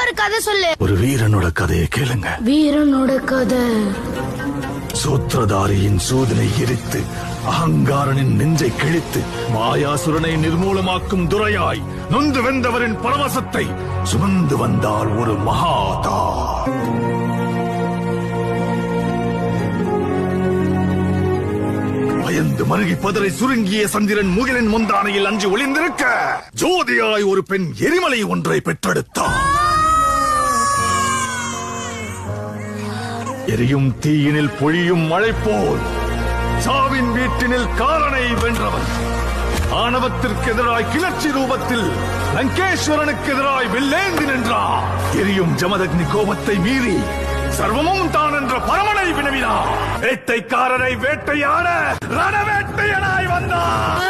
ஒரு கதை சொல்லு. ஒரு வீரனோட கதையை கேளுங்க. வீரனோட கதை. சூத்திரதாரியின் சூதனை எரித்து அகங்காரனின் நெஞ்சை கிழித்து மாயாசுரனை நிர்மூலமாக்கும் துரையாய் நொந்து வெந்தவரின் பரவசத்தை சுமந்து வந்தால் ஒரு மகாதா. பயந்து மருகி பதரை சுருங்கிய சந்திரன் முகிலின் முந்தானையில் அஞ்சு ஒளிந்திருக்க ஜோதியாய் ஒரு பெண் எரிமலை ஒன்றை பெற்றெடுத்தார். எரியும் தீயினில் பொழியும் மழை போல் சாவின் வீட்டினில் காரனை வென்றவன். ஆணவத்திற்கு எதிராய் கிளர்ச்சி ரூபத்தில் லங்கேஸ்வரனுக்கு எதிராய் வில்லேந்தி நின்றார். எரியும் ஜமதக்னி கோபத்தை மீறி சர்வமும் தான் என்ற பரமனை வினவினார். வேட்டைக்காரரை வேட்டையாட ரணவேட்டையனாய் வந்தார்.